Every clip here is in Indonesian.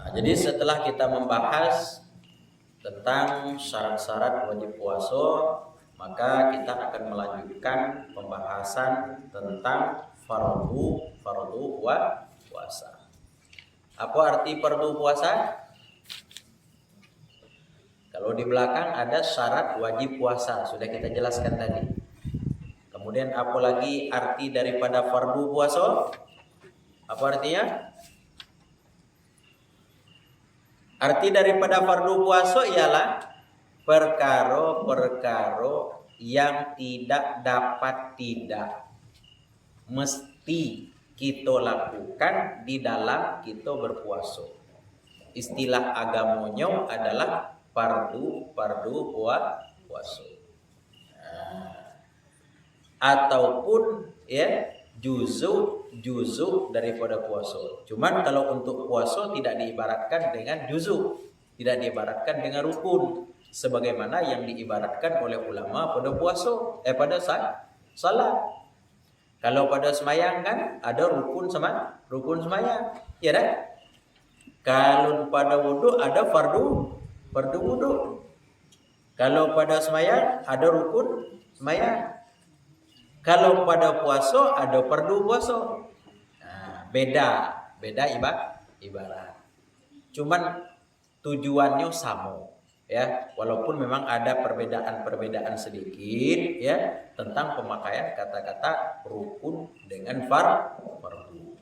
Jadi setelah kita membahas tentang syarat-syarat wajib puasa, maka kita akan melanjutkan pembahasan tentang fardu puasa. Apa arti fardu puasa? Kalau di belakang ada syarat wajib puasa, sudah kita jelaskan tadi. Kemudian apa lagi arti daripada fardu puasa? Apa artinya? Arti daripada fardu puasa ialah perkara-perkara yang tidak dapat mesti kita lakukan di dalam kita berpuasa. Istilah agamanya adalah fardu puasa. Ataupun juzu daripada puasa. Cuman kalau untuk puasa tidak diibaratkan dengan juzu, tidak diibaratkan dengan rukun, sebagaimana yang diibaratkan oleh ulama pada puasa, pada salat. Kalau pada semayang kan ada rukun semayang, ya kan? Kalau pada wudu ada fardu wudu. Kalau pada semayang ada rukun semayang. Kalau pada puasa ada fardu puasa. Nah, beda ibarat. Cuman tujuannya sama, ya. Walaupun memang ada perbedaan sedikit, ya, tentang pemakaian kata-kata rukun dengan fardu.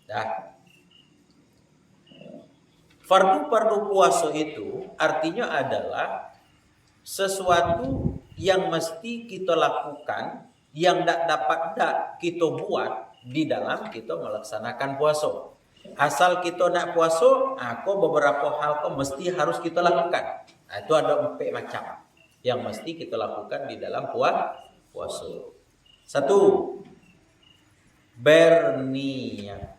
Dah. Fardu puasa itu artinya adalah sesuatu yang mesti kita lakukan, yang tidak dapat kita buat di dalam kita melaksanakan puasa. Asal kita nak puasa, beberapa hal mesti harus kita lakukan. Itu ada 4 macam yang mesti kita lakukan di dalam puasa. 1, berniat.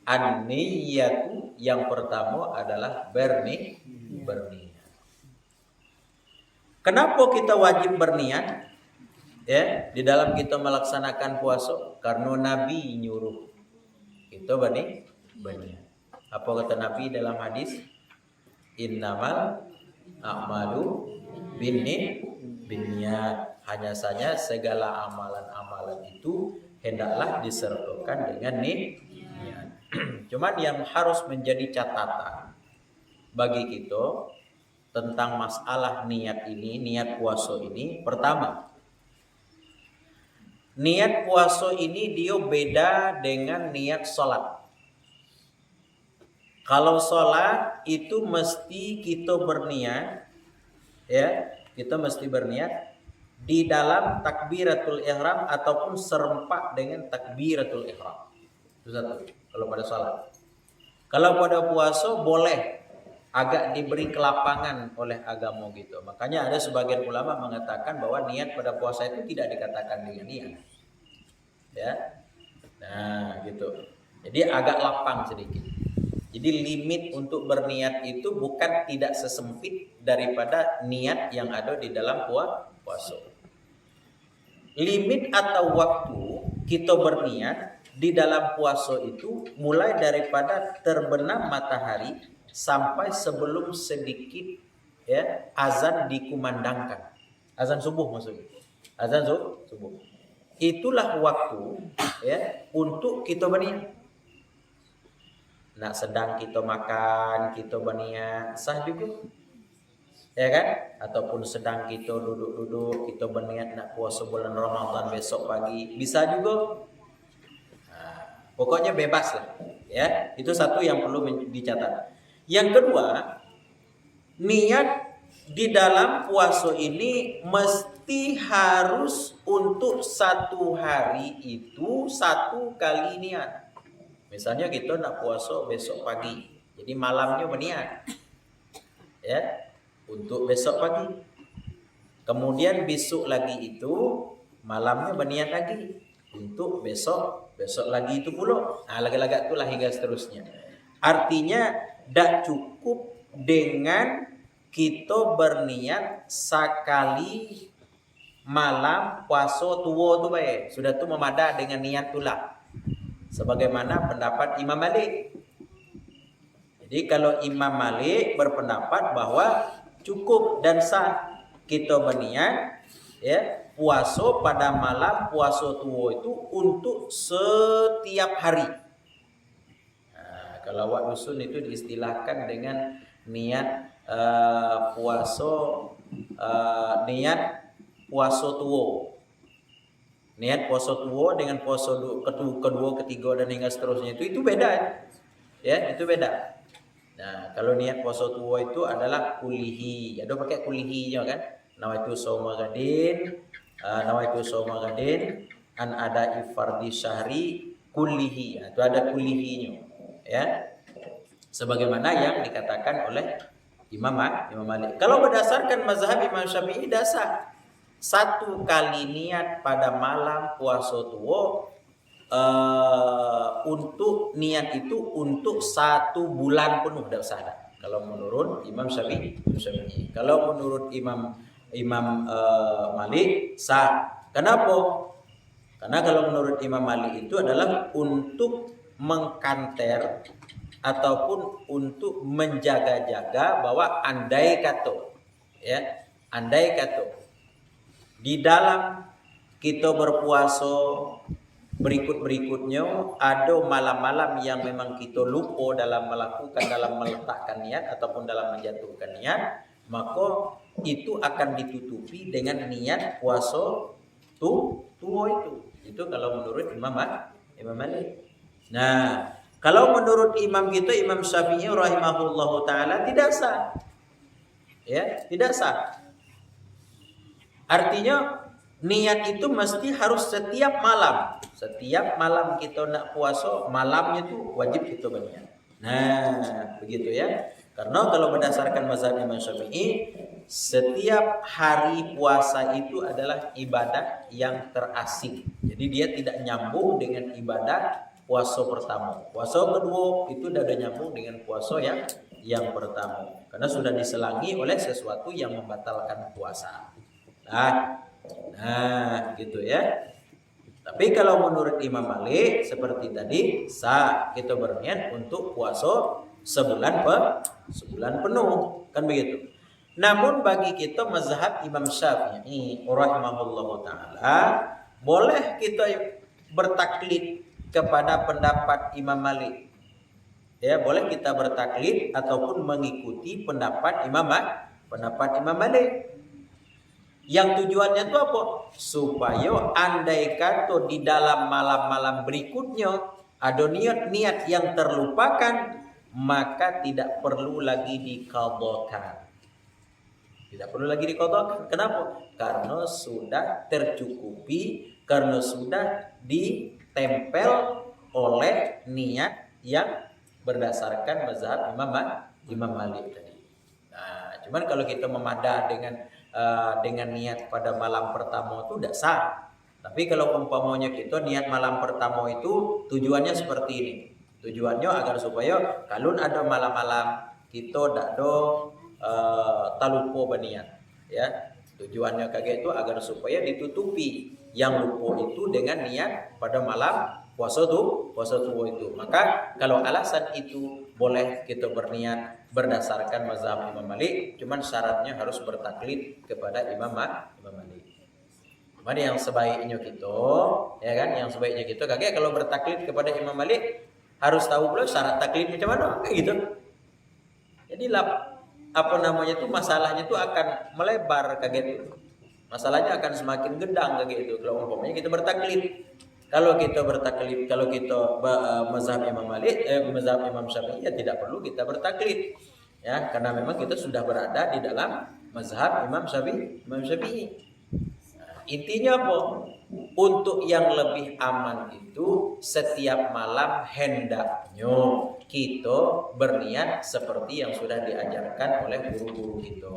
An-niyatu yang pertama adalah berniat. Kenapa kita wajib berniat? Ya, di dalam kita melaksanakan puasa, karena Nabi nyuruh kita berniat. Apa kata Nabi dalam hadis? Innamal a'malu binniyat. Hanya saja segala amalan-amalan itu hendaklah disertakan dengan niat. Cuman yang harus menjadi catatan bagi kita tentang masalah niat puasa ini, pertama, niat puasa ini dia beda dengan niat sholat. Kalau sholat itu mesti kita berniat, ya, kita mesti berniat di dalam takbiratul ihram ataupun serempak dengan takbiratul ihram. Itu satu. Kalau pada sholat. Kalau pada puasa boleh agak diberi kelapangan oleh agama gitu. Makanya ada sebagian ulama mengatakan bahwa niat pada puasa itu tidak dikatakan dengan niat. Ya. Nah, gitu. Jadi agak lapang sedikit. Jadi limit untuk berniat itu bukan tidak sesempit daripada niat yang ada di dalam puasa. Limit atau waktu kita berniat di dalam puasa itu mulai daripada terbenam matahari sampai sebelum sedikit, ya, azan dikumandangkan. Azan subuh maksudnya. Azan subuh. Itulah waktu, ya, untuk kita berniat. Nak sedang kita makan, kita berniat, sah juga. Ya kan? Ataupun sedang kita duduk-duduk, kita berniat nak puasa bulan Ramadan besok pagi, bisa juga. Pokoknya bebas lah, ya. Itu satu yang perlu dicatat. Yang kedua, niat di dalam puasa ini mesti harus untuk satu hari itu 1 kali niat. Misalnya kita nak puasa besok pagi, jadi malamnya berniat, ya, untuk besok pagi. Kemudian besok lagi itu malamnya berniat lagi untuk besok lagi itu pula. Nah, lagi-lagi itulah hingga seterusnya. Artinya tidak cukup dengan kita berniat sekali malam puasa tua tu baik. Sudah tu memadah dengan niat itulah. Sebagaimana pendapat Imam Malik. Jadi Jadi kalau Imam Malik berpendapat bahwa cukup dan sah kita berniat ya puasa pada malam puasa tua itu untuk setiap hari. Nah, kalau wak dusun itu diistilahkan dengan niat niat puasa tua. Niat puasa tua dengan puasa kedua, ketiga dan hingga seterusnya itu beda. Ya, itu beda. Nah, kalau niat puasa tua itu adalah kulihi. Ada pakai kulihinya kan? Nawaitu shauma gadin an ada fardi syahri kulihi. Itu ada kulihinya. Ya. Sebagaimana yang dikatakan oleh Imam Malik. Kalau berdasarkan mazhab Imam Syafi'i dasar satu kali niat pada malam puasa tua untuk niat itu untuk 1 bulan penuh tidak usah ada. Kalau menurut Imam Syafi'i. Kalau menurut Imam Malik sah. Kenapa? Karena kalau menurut Imam Malik itu adalah untuk mengkanter ataupun untuk menjaga-jaga bahwa andai kata di dalam kita berpuasa berikutnya ada malam-malam yang memang kita lupa dalam meletakkan niat ataupun dalam menjatuhkan niat, maka itu akan ditutupi dengan niat puasa tua itu. Itu kalau menurut Imam Malik. Nah, kalau menurut imam kita Imam Syafi'i rahimahullahu taala tidak sah. Ya, tidak sah. Artinya niat itu mesti harus setiap malam. Setiap malam kita nak puasa, malamnya itu wajib kita berniat. Nah, begitu ya. Karena kalau berdasarkan mazhab Imam Syafi'i, setiap hari puasa itu adalah ibadah yang terasing. Jadi dia tidak nyambung dengan ibadah puasa pertama. Puasa kedua itu tidak ada nyambung dengan puasa yang pertama. Karena sudah diselangi oleh sesuatu yang membatalkan puasa. Nah, gitu ya. Tapi kalau menurut Imam Malik seperti tadi sah kita berniat untuk puasa sebulan penuh, kan begitu. Namun bagi kita mazhab Imam Syafi'i rahimahullahu taala boleh kita bertaklid kepada pendapat Imam Malik. Ya, boleh kita bertaklid ataupun mengikuti pendapat Imam Malik. Yang tujuannya itu apa? Supaya andai kata di dalam malam-malam berikutnya ada niat-niat yang terlupakan, maka tidak perlu lagi diqadhakan. Tidak perlu lagi diqadhakan. Kenapa? Karena sudah tercukupi, karena sudah ditempel oleh niat yang berdasarkan mazhab Imam Malik tadi. Nah, cuman kalau kita memadah dengan niat pada malam pertama itu tidak sah. Tapi kalau umpamanya kita niat malam pertama itu tujuannya seperti ini. Tujuannya agar supaya kalau ada malam-malam kita tidak ada talupo berniat. Ya, tujuannya kayak itu agar supaya ditutupi yang lupa itu dengan niat pada malam puasa tua itu. Maka kalau alasan itu boleh kita berniat berdasarkan mazhab Imam Malik, cuman syaratnya harus bertaklid kepada Imam Malik. Cuman yang sebaiknya kita, ya kan, yang sebaiknya kita kayak kalau bertaklid kepada Imam Malik harus tahu pula syarat taklid macam mana, kayak gitu. Jadi masalahnya itu akan melebar kayak gitu. Masalahnya akan semakin gendang kayak gitu kalau umpamanya kita bertaklid. Kalau kita mazhab Imam Malik, mazhab Imam Syafi'i ya tidak perlu kita bertaklid. Ya, karena memang kita sudah berada di dalam mazhab Imam Syafi'i. Nah, intinya apa? Untuk yang lebih aman itu setiap malam hendaknya kita berniat seperti yang sudah diajarkan oleh guru-guru kita.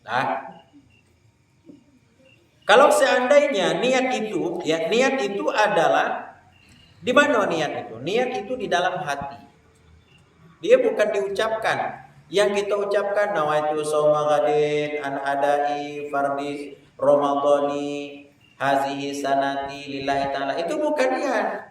Nah, kalau seandainya niat itu adalah di mana niat itu? Niat itu di dalam hati. Dia bukan diucapkan. Yang kita ucapkan nawaitu shauma ghadin an adai fardhi ramadhani hazihi sanati lillahi ta'ala. Itu bukan niat.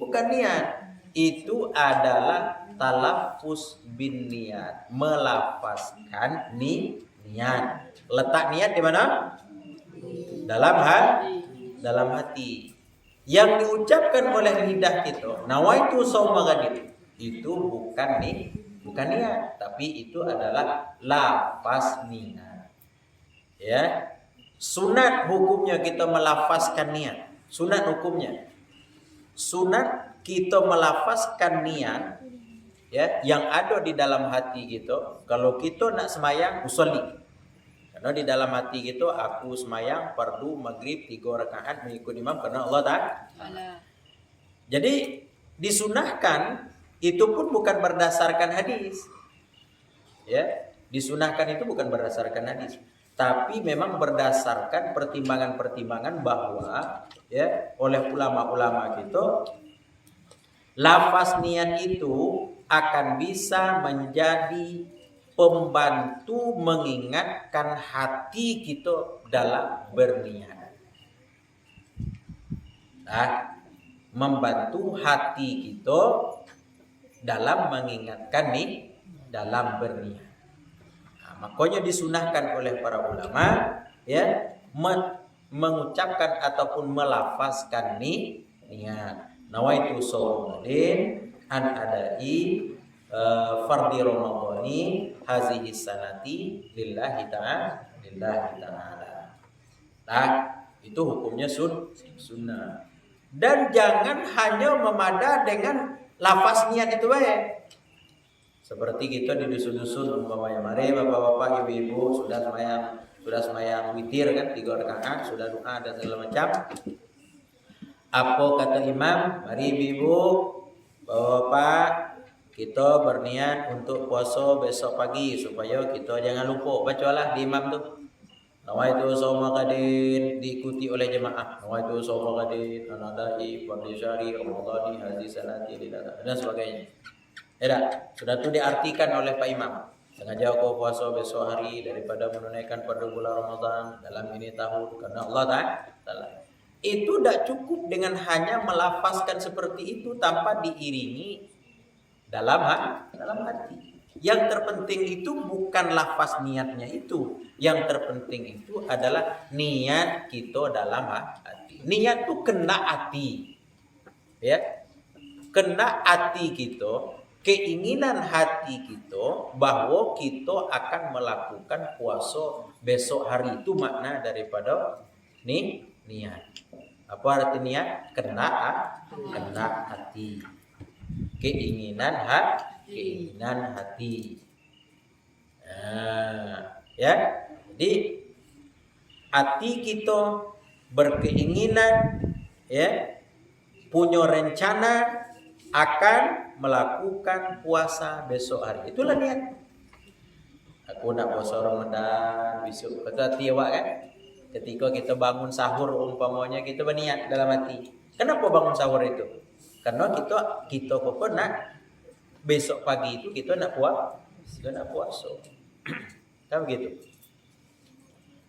Bukan niat. itu adalah talaffuz bin niat, melafazkan niat. Letak niat di mana? Dalam hati. Yang diucapkan oleh lidah kita, nawaitu shauma ghadin, itu bukan niat, tapi itu adalah lafaz niat. Ya. Sunat hukumnya kita melafazkan niat. Sunat hukumnya. Sunat kita melafazkan niat, ya, yang ada di dalam hati kita. Kalau kita nak semayang usolli, karena di dalam hati kita aku semayang fardu maghrib 3 rakaat mengikut imam karena Allah Ta'ala. Jadi disunahkan itu pun bukan berdasarkan hadis, ya, disunahkan itu bukan berdasarkan hadis, tapi memang berdasarkan pertimbangan-pertimbangan bahwa, ya, oleh ulama-ulama kita, lafaz niat itu akan bisa menjadi pembantu mengingatkan hati kita dalam berniat. Nah, membantu hati kita dalam mengingatkan dalam berniat. Nah, makanya disunahkan oleh para ulama, ya, mengucapkan ataupun melafazkan niat. Nawaitu shauma ghadin an adai fardi ramadhani hazihi sanati lillahi ta'ala. Nah, itu hukumnya sunnah. Dan jangan hanya memada dengan lafaz niat itu baik. Seperti kita di dusun-dusun umpamanya, mari bapak-bapak, ibu-ibu sudah semayang witir kan 3 rakaat, sudah doa dan segala macam. Apa kata imam? Mari ibu, bapak, kita berniat untuk puasa besok pagi supaya kita jangan lupa. Bacalah di imam tuh. Nawaitu shauma ghadin, diikuti oleh jemaah. Nawaitu shauma ghadin anadai fardhi syahri ramadhani hadhihi sanati dan sebagainya. Ya, sudah tuh diartikan oleh Pak Imam. Sengaja kau puasa besok hari daripada menunaikan pada bulan Ramadan dalam ini tahun karena Allah Ta'ala. Itu tidak cukup dengan hanya melafazkan seperti itu tanpa diiringi dalam hati. Yang terpenting itu bukan lafaz niatnya itu. Yang terpenting itu adalah niat kita dalam hati. Niat itu kena hati. Ya. Kena hati kita, keinginan hati kita bahwa kita akan melakukan puasa besok hari, itu makna daripada niat. Apa arti niat? Kena hati. Keinginan hati. Nah, ya. Jadi hati kita berkeinginan, ya, punya rencana akan melakukan puasa besok hari. Itulah niat. Aku nak puasa Ramadan besok. Kata tiawak kan? Ketika kita bangun sahur umpamanya kita berniat dalam hati. Kenapa bangun sahur itu? Karena kita nak besok pagi itu kita nak puasa. Kan begitu.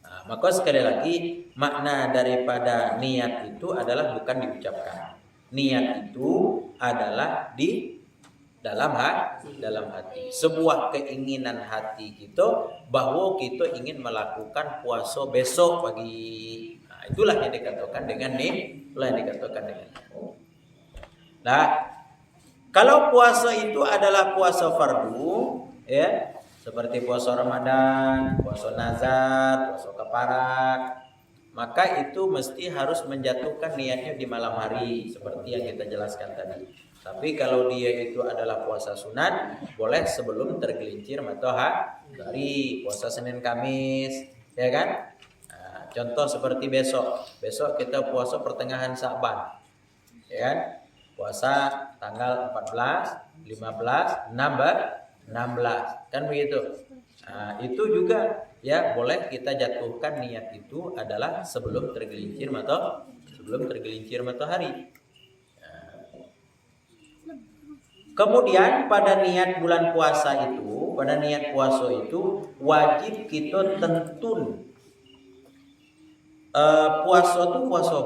Nah, maka sekali lagi makna daripada niat itu adalah bukan diucapkan. Niat itu adalah di dalam hati. Sebuah keinginan hati kita bahwa kita ingin melakukan puasa besok pagi. Nah, itulah yang dikatakan dengan Nah, kalau puasa itu adalah puasa fardu, ya, seperti puasa Ramadan, puasa nazar, puasa kafarat, maka itu mesti harus menjatuhkan niatnya di malam hari seperti yang kita jelaskan tadi. Tapi kalau dia itu adalah puasa sunat, boleh sebelum tergelincir matahari, puasa Senin Kamis, ya kan? Nah, contoh seperti besok kita puasa pertengahan Sa'ban, ya kan? Puasa tanggal 14, 15, 16, kan begitu. Nah, itu juga, ya, boleh kita jatuhkan niat itu adalah sebelum tergelincir matahari. Kemudian pada niat bulan puasa itu, pada niat puasa itu wajib kita tentun puasa itu puasa.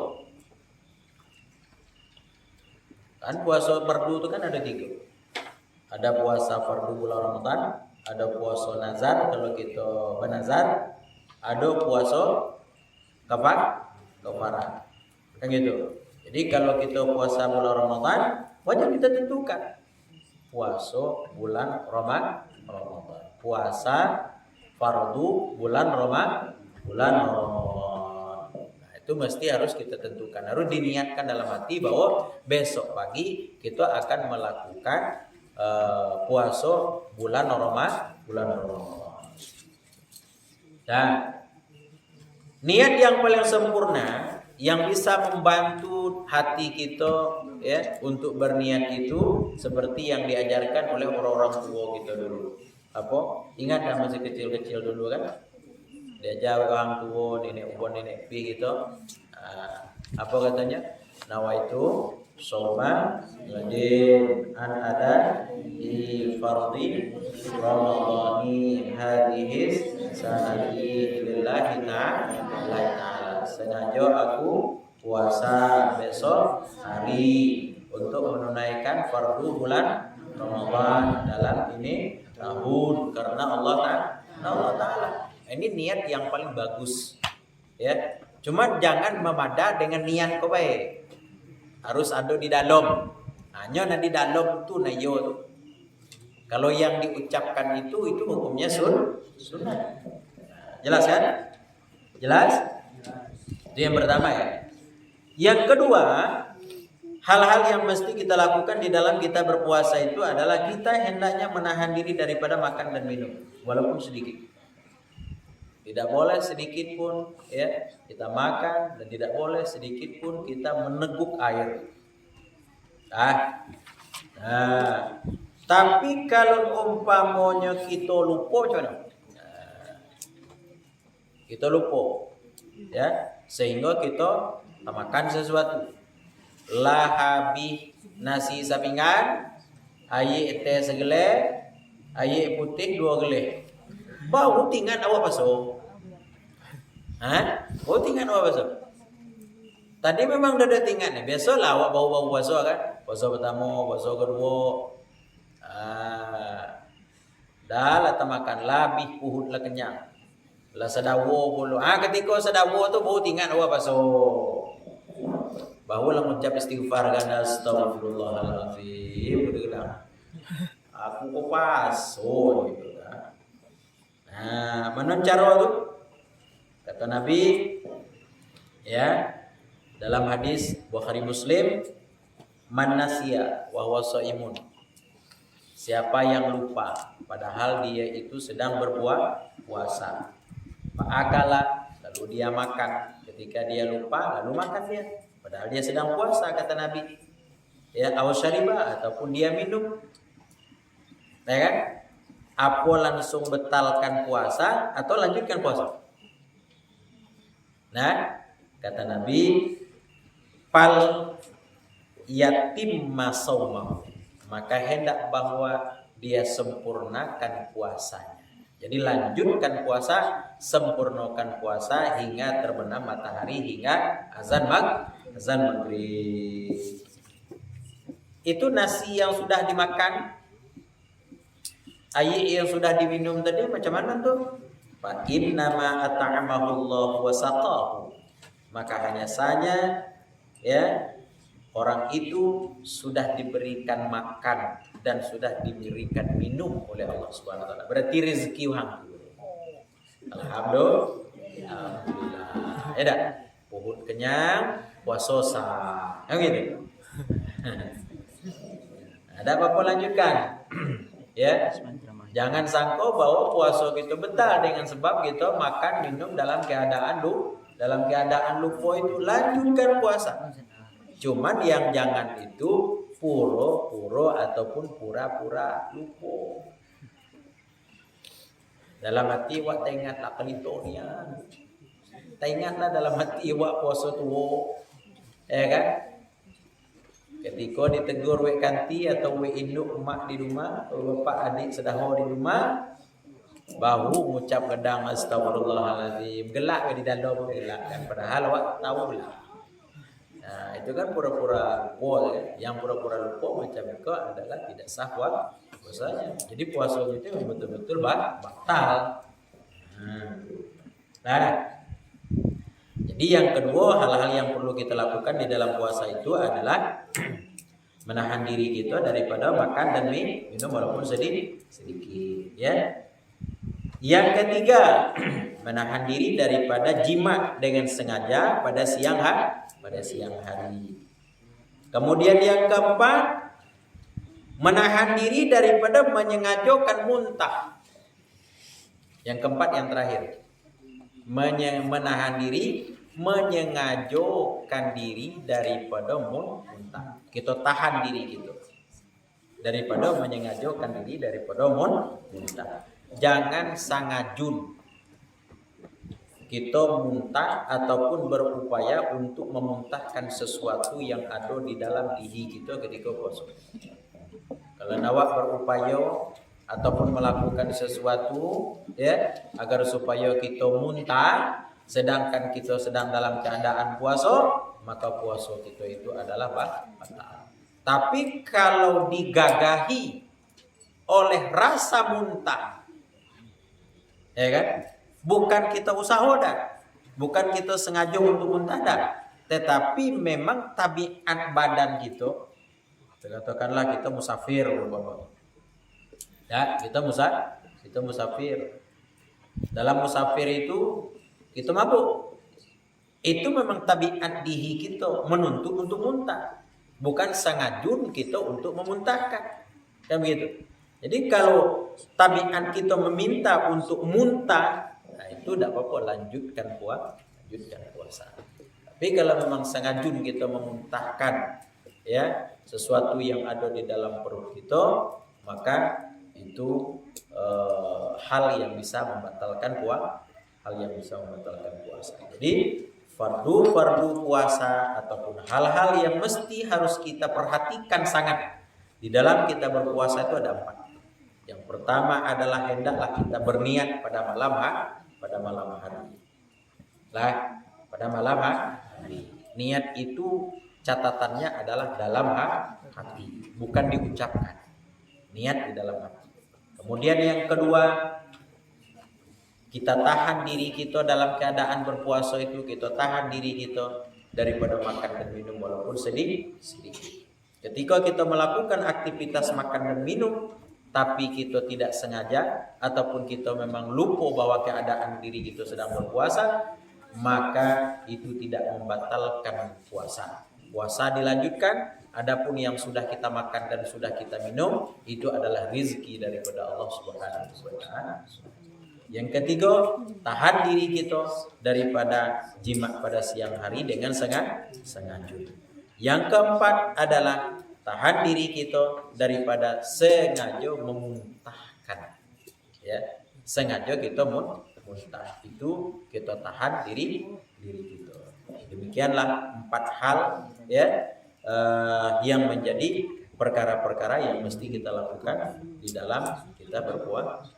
Kan puasa fardu itu kan ada 3. Ada puasa fardu bulan Ramadan, ada puasa nazar kalau kita bernazar, ada puasa kafarah. Kan gitu. Jadi kalau kita puasa bulan Ramadan, wajib kita tentukan puasa bulan Ramadan. Puasa fardu bulan Ramadan. Itu mesti harus kita tentukan, harus diniatkan dalam hati bahwa besok pagi kita akan melakukan puasa bulan Ramadan. Dan niat yang paling sempurna yang bisa membantu hati kita ya untuk berniat itu seperti yang diajarkan oleh orang-orang tua kita dulu. Apa? Ingat kan masih kecil-kecil dulu kan? Diajar orang tua, nenek ubon, nenek pi gitu. Apa katanya? Nawaitu soma ladin an ada di fardhi ramadhani hadhis sanati lillahi ta'ala. Sengaja aku puasa besok hari untuk menunaikan fardu bulan Ramadan dalam ini tahun karena Allah Ta'ala. Ini niat yang paling bagus, ya. Cuma jangan memada dengan niat kau baik. Harus ada di dalam. Hanya di dalam tu nayo tu. Kalau yang diucapkan itu hukumnya sunnah. Jelas kan? Jelas? Itu yang pertama ya. Yang kedua, hal-hal yang mesti kita lakukan di dalam kita berpuasa itu adalah kita hendaknya menahan diri daripada makan dan minum, walaupun sedikit. Tidak boleh sedikit pun ya kita makan dan tidak boleh sedikit pun kita meneguk air. Tapi kalau umpamanya kita lupa kita lupa ya sehingga kita makan sesuatu. Lahabi nasi sapingan, air teh segelai, air putih 2 gelai. Bau tinggal awak basuh. Bau tinggal awak basuh. Tadi memang dah ada tinggal nih. Biasalah awak bau-bau basuh kan. Basuh pertama, basuh kedua. Dah lah makan labih puhut lah kenyang. Lah sedawa puluh. Ketika sedawa tu bau tinggal awak basuh. Bahu lah mengucap istighfar kan astagfirullahaladzim. Aku kok basuh gitu. Mana cara tu? Kata Nabi ya dalam hadis Bukhari Muslim, man nasiya wa huwa shaimun. Siapa yang lupa padahal dia itu sedang berpuasa. Fa'akala, lalu dia makan. Ketika dia lupa lalu makan dia padahal dia sedang puasa kata Nabi. Ya, aw syariba ataupun dia minum. Ya kan? Apa langsung batalkan puasa atau lanjutkan puasa? Nah, kata Nabi, fal yatimma saumahu. Maka hendak bahwa dia sempurnakan puasanya. Jadi lanjutkan puasa, sempurnakan puasa hingga terbenam matahari hingga azan maghrib. Itu nasi yang sudah dimakan. Air yang sudah diminum tadi macam mana tuh? Fa innama at'amahu Allah wa saqahu. Maka hanya saja ya orang itu sudah diberikan makan dan sudah diberikan minum oleh Allah Subhanahu wa taala. Berarti rezeki wang. Alhamdulillah. Ya dah. Puhut kenyang, puasa sah. Gitu. Ada apa-apa lanjutkan? Ya. Jangan sangka bahwa puasa kita betal dengan sebab kita makan minum dalam keadaan lupa itu. Lanjutkan puasa. Cuman yang jangan itu pura-pura ataupun pura-pura lupa. Dalam hati wak teringatlah kelitonya. Teringatlah dalam hati wak puasa tua. Ya kan? Ketika ditegur wek kanti atau wek induk emak di rumah, bapak adik saudara di rumah, bahu mengucap gedang astagfirullahaladzim, gelak di dalam gelak kan padahal awak tahu lah. Nah, itu kan pura-pura lupa ya. Yang pura-pura lupa macam itu adalah tidak sah puasanya. Jadi puasanya itu betul-betul batal. Nah, jadi yang kedua hal-hal yang perlu kita lakukan di dalam puasa itu adalah menahan diri kita daripada makan dan minum walaupun sedikit ya. Yang ketiga, menahan diri daripada jima dengan sengaja pada siang hari. Kemudian yang keempat, menahan diri daripada menyengajakan muntah. Yang keempat yang terakhir, menahan diri menyengajakan diri daripada muntah. Kita tahan diri gitu daripada menyengajakan diri daripada muntah. Jangan sangajun kita muntah ataupun berupaya untuk memuntahkan sesuatu yang ada di dalam diri kita ketika puasa. Kalau awak berupaya ataupun melakukan sesuatu ya agar supaya kita muntah sedangkan kita sedang dalam keadaan puasa, maka puasa kita itu adalah batal. Tapi kalau digagahi oleh rasa muntah, ya kan? Bukan kita usaha dah, bukan kita sengaja untuk muntah dah, tetapi memang tabiat badan kita, katakanlah kita musafir, ya kita musafir. Dalam musafir itu kita mabuk, itu memang tabiat diri kita menuntut untuk muntah, bukan sengajun kita untuk memuntahkan, kan begitu. Jadi kalau tabiat kita meminta untuk muntah, nah itu tidak apa-apa, lanjutkan puasa. Tapi kalau memang sengajun kita memuntahkan ya sesuatu yang ada di dalam perut kita, maka itu hal yang bisa membatalkan puasa. Jadi fardu puasa ataupun hal-hal yang mesti harus kita perhatikan sangat di dalam kita berpuasa itu ada 4. Yang pertama adalah hendaklah kita berniat pada malam hari. Pada malam hari. Niat itu catatannya adalah dalam hati, bukan diucapkan. Niat di dalam hati. Kemudian yang kedua, kita tahan diri kita dalam keadaan berpuasa itu, kita tahan diri kita daripada makan dan minum walaupun sedikit. Ketika kita melakukan aktivitas makan dan minum tapi kita tidak sengaja ataupun kita memang lupa bahwa keadaan diri kita sedang berpuasa, maka itu tidak membatalkan puasa. Puasa dilanjutkan. Adapun yang sudah kita makan dan sudah kita minum itu adalah rezeki daripada Allah Subhanahu wa taala. Yang ketiga, tahan diri kita daripada jima pada siang hari dengan sengaja. Yang keempat adalah tahan diri kita daripada sengaja memuntahkan. Ya, sengaja kita muntah itu kita tahan diri kita. Demikianlah 4 hal ya yang menjadi perkara-perkara yang mesti kita lakukan di dalam kita berpuasa.